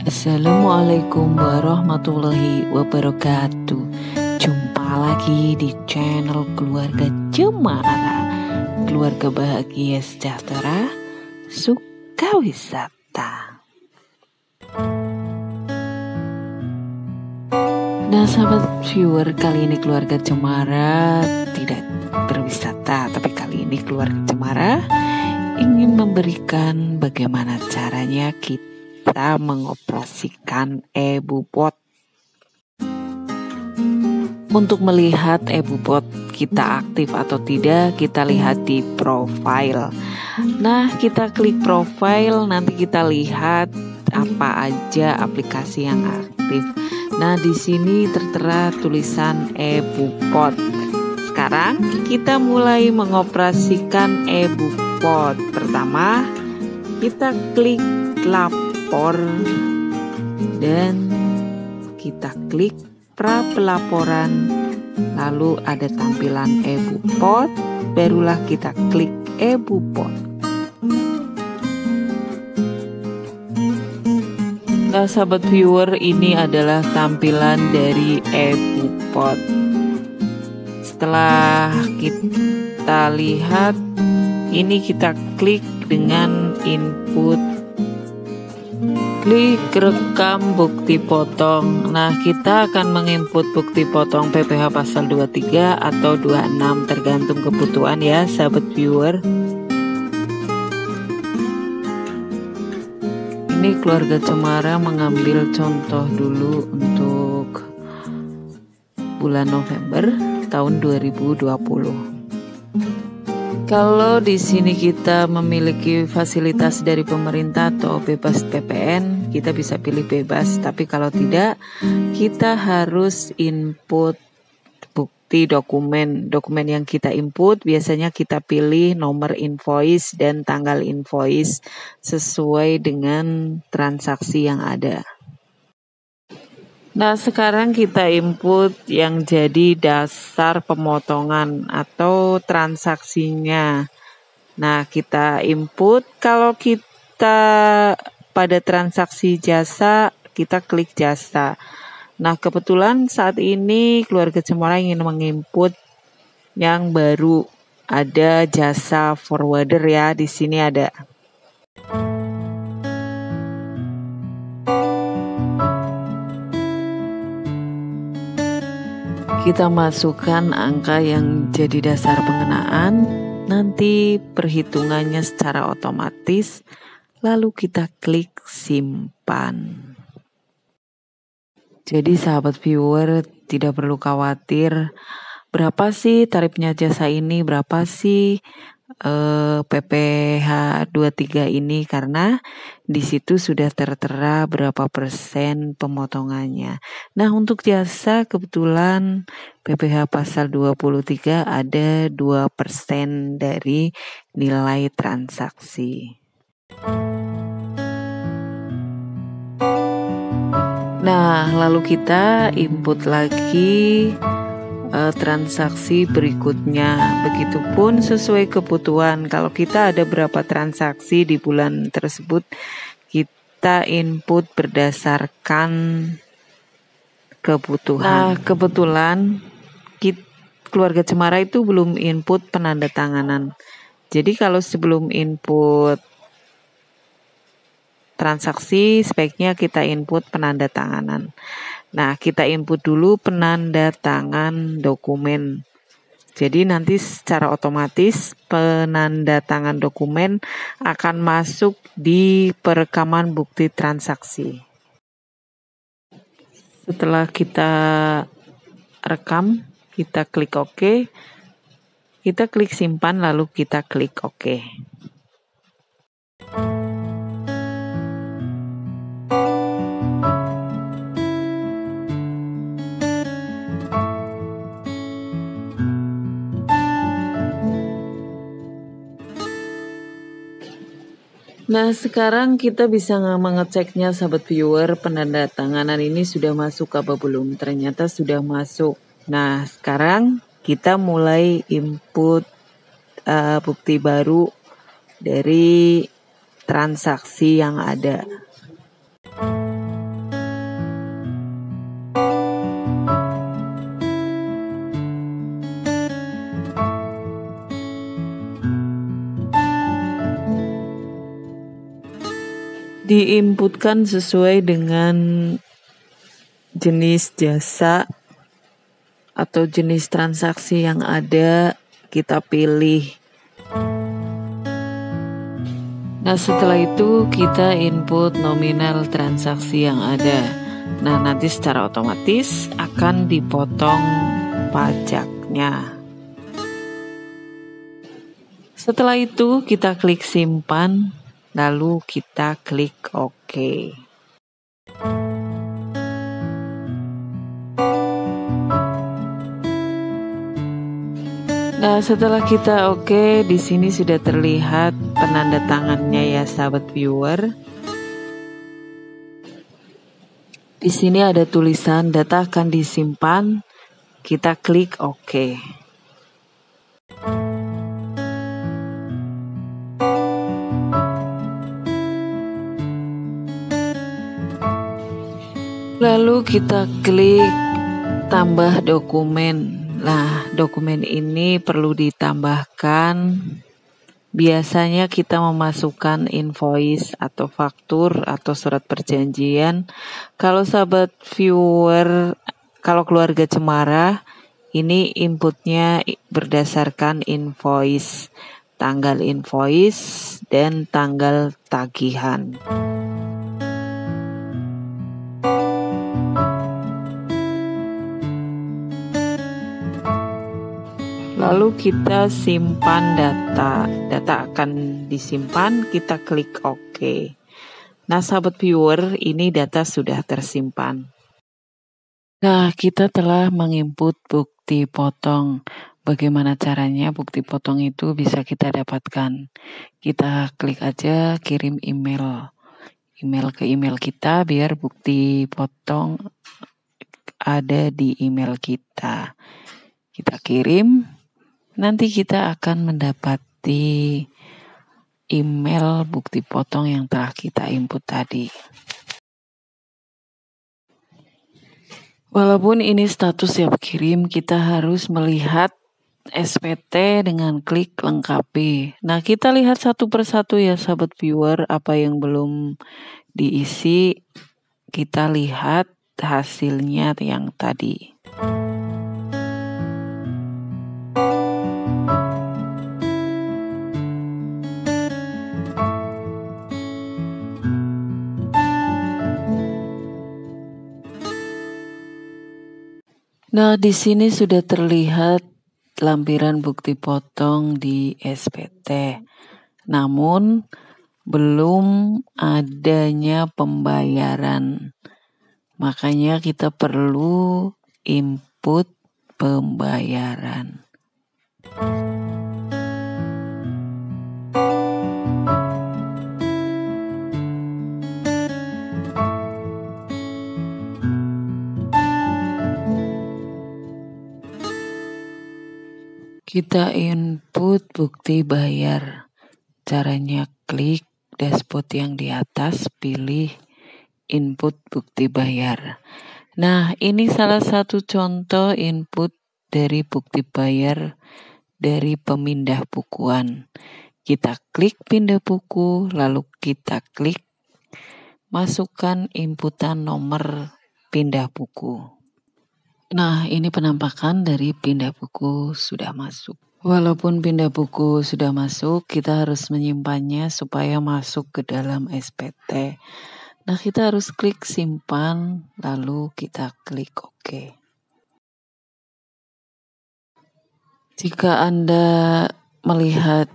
Assalamualaikum warahmatullahi wabarakatuh. Jumpa lagi di channel Keluarga Cemara, keluarga bahagia sejahtera, suka wisata. Nah sahabat viewer, kali ini Keluarga Cemara tidak berwisata, tapi kali ini Keluarga Cemara ingin memberikan bagaimana caranya kita mengoperasikan e-bupot. Untuk melihat e-bupot kita aktif atau tidak, kita lihat di profile. Nah, kita klik profile, nanti kita lihat apa aja aplikasi yang aktif. Nah, di sini tertera tulisan e-bupot. Sekarang kita mulai mengoperasikan e-bupot. Pertama, kita klik lapor dan kita klik pra pelaporan, lalu ada tampilan e-bupot, barulah kita klik e-bupot. Nah sahabat viewer, ini adalah tampilan dari e-bupot. Setelah kita lihat, ini kita klik dengan input, klik rekam bukti potong. Nah, kita akan menginput bukti potong PPh pasal 23 atau 26 tergantung kebutuhan ya sahabat viewer. Ini Keluarga Cemara mengambil contoh dulu untuk bulan November tahun 2020. Kalau di sini kita memiliki fasilitas dari pemerintah atau bebas PPN, kita bisa pilih bebas. Tapi kalau tidak, kita harus input bukti dokumen. Dokumen yang kita input biasanya kita pilih nomor invoice dan tanggal invoice sesuai dengan transaksi yang ada. Nah, sekarang kita input yang jadi dasar pemotongan atau transaksinya. Nah, kita input, kalau kita pada transaksi jasa, kita klik jasa. Nah, kebetulan saat ini Keluarga Cemara ingin menginput yang baru, ada jasa forwarder ya, di sini ada. Kita masukkan angka yang jadi dasar pengenaan, nanti perhitungannya secara otomatis, lalu kita klik simpan. Jadi sahabat viewer tidak perlu khawatir berapa sih tarifnya jasa ini, berapa sih PPh 23 ini, karena di situ sudah tertera berapa persen pemotongannya. Nah, untuk jasa kebetulan PPh pasal 23 ada 2% dari nilai transaksi. Nah, lalu kita input lagi transaksi berikutnya. Begitupun sesuai kebutuhan. Kalau kita ada berapa transaksi di bulan tersebut, kita input berdasarkan kebutuhan. Nah, kebetulan Keluarga Cemara itu belum input penandatanganan. Jadi kalau sebelum input transaksi, sebaiknya kita input penandatanganan. Nah, kita input dulu penanda tangan dokumen. Jadi nanti secara otomatis penanda tangan dokumen akan masuk di perekaman bukti transaksi. Setelah kita rekam, kita klik OK. Kita klik simpan, lalu kita klik OK. Nah, sekarang kita bisa mengeceknya sahabat viewer, penandatanganan ini sudah masuk apa belum. Ternyata sudah masuk. Nah, sekarang kita mulai input bukti baru dari transaksi yang ada. diinputkan sesuai dengan jenis jasa atau jenis transaksi yang ada, kita pilih. Nah, setelah itu kita input nominal transaksi yang ada. Nah, nanti secara otomatis akan dipotong pajaknya. Setelah itu kita klik simpan, lalu kita klik OK. Nah, setelah kita OK, di sini sudah terlihat penanda tangannya ya sahabat viewer. Di sini ada tulisan data akan disimpan. Kita klik OK. Lalu kita klik tambah dokumen. Nah, dokumen ini perlu ditambahkan. Biasanya kita memasukkan invoice atau faktur atau surat perjanjian. Kalau sahabat viewer, kalau keluarga Cemara, ini inputnya berdasarkan invoice, tanggal invoice dan tanggal tagihan. Lalu kita simpan data akan disimpan, kita klik OK. Nah sahabat viewer, ini data sudah tersimpan. Nah, kita telah menginput bukti potong. Bagaimana caranya bukti potong itu bisa kita dapatkan? Kita klik aja kirim email ke email kita biar bukti potong ada di email kita. Kita kirim. Nanti kita akan mendapati email bukti potong yang telah kita input tadi. Walaupun ini status siap kirim, kita harus melihat SPT dengan klik lengkapi. Nah, kita lihat satu persatu ya sahabat viewer, apa yang belum diisi. Kita lihat hasilnya yang tadi. Nah, di sini sudah terlihat lampiran bukti potong di SPT. Namun belum adanya pembayaran. Makanya kita perlu input pembayaran. Kita input bukti bayar. Caranya klik dashboard yang di atas, pilih input bukti bayar. Nah, ini salah satu contoh input dari bukti bayar dari pemindah bukuan. Kita klik pindah buku, lalu kita klik masukkan inputan nomor pindah buku. Nah, ini penampakan dari pindah buku sudah masuk. Walaupun pindah buku sudah masuk, kita harus menyimpannya supaya masuk ke dalam SPT. Nah, kita harus klik simpan, lalu kita klik OK. Jika Anda melihat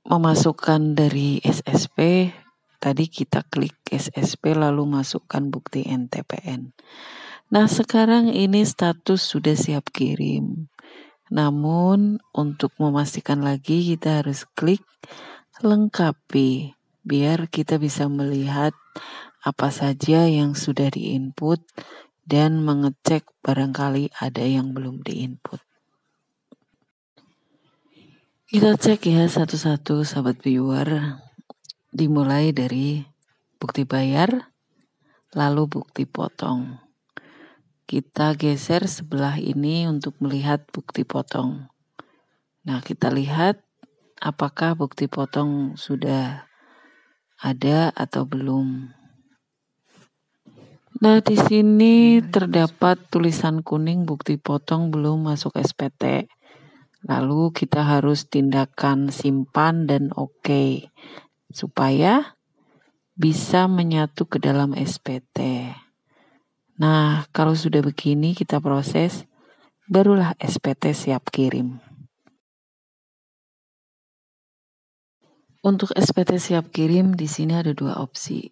memasukkan dari SSP, tadi kita klik SSP lalu masukkan bukti NTPN. Nah, sekarang ini status sudah siap kirim. Namun, untuk memastikan lagi kita harus klik lengkapi biar kita bisa melihat apa saja yang sudah diinput dan mengecek barangkali ada yang belum diinput. Kita cek ya satu-satu sahabat viewer. Dimulai dari bukti bayar, lalu bukti potong. Kita geser sebelah ini untuk melihat bukti potong. Nah, kita lihat apakah bukti potong sudah ada atau belum. Nah, di sini terdapat tulisan kuning bukti potong belum masuk SPT. Lalu kita harus tindakan simpan dan oke supaya bisa menyatu ke dalam SPT. Nah, kalau sudah begini kita proses, barulah SPT siap kirim. Untuk SPT siap kirim di sini ada 2 opsi.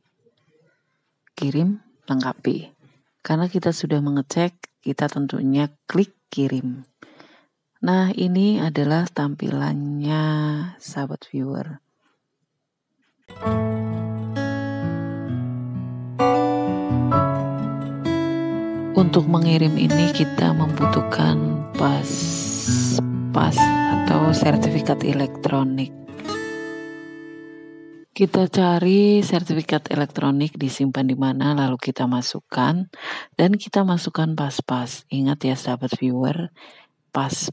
Kirim, lengkapi. Karena kita sudah mengecek, kita tentunya klik kirim. Nah, ini adalah tampilannya sahabat viewer. Untuk mengirim ini kita membutuhkan pas atau sertifikat elektronik. Kita cari sertifikat elektronik disimpan di mana, lalu kita masukkan dan kita masukkan pas. Ingat ya sahabat viewer, pas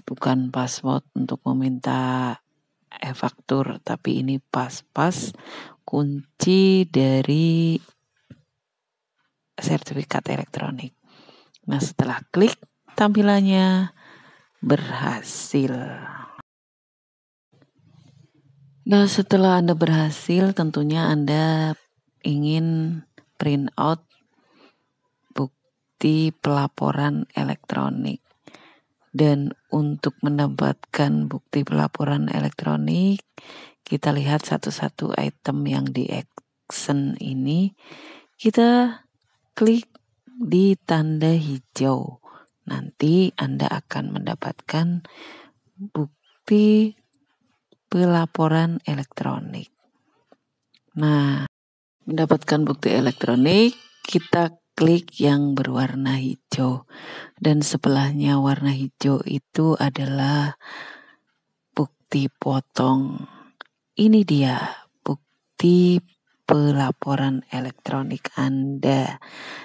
bukan password untuk meminta e-faktur, tapi ini pas kunci dari sertifikat elektronik. Nah, setelah klik tampilannya berhasil. Nah, setelah Anda berhasil, tentunya Anda ingin print out bukti pelaporan elektronik. Dan untuk mendapatkan bukti pelaporan elektronik, kita lihat satu-satu item yang di action ini. Kita klik di tanda hijau. Nanti Anda akan mendapatkan bukti pelaporan elektronik. Nah, mendapatkan bukti elektronik, kita klik yang berwarna hijau. Dan sebelahnya warna hijau itu adalah bukti potong. Ini dia bukti pelaporan elektronik Anda.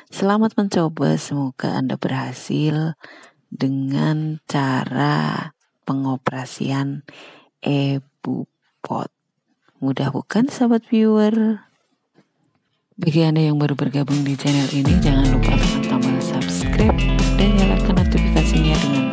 Selamat mencoba, semoga Anda berhasil dengan cara pengoperasian e-Bupot. Mudah bukan sahabat viewer? Bagi Anda yang baru bergabung di channel ini, jangan lupa tekan tombol subscribe dan nyalakan notifikasinya dengan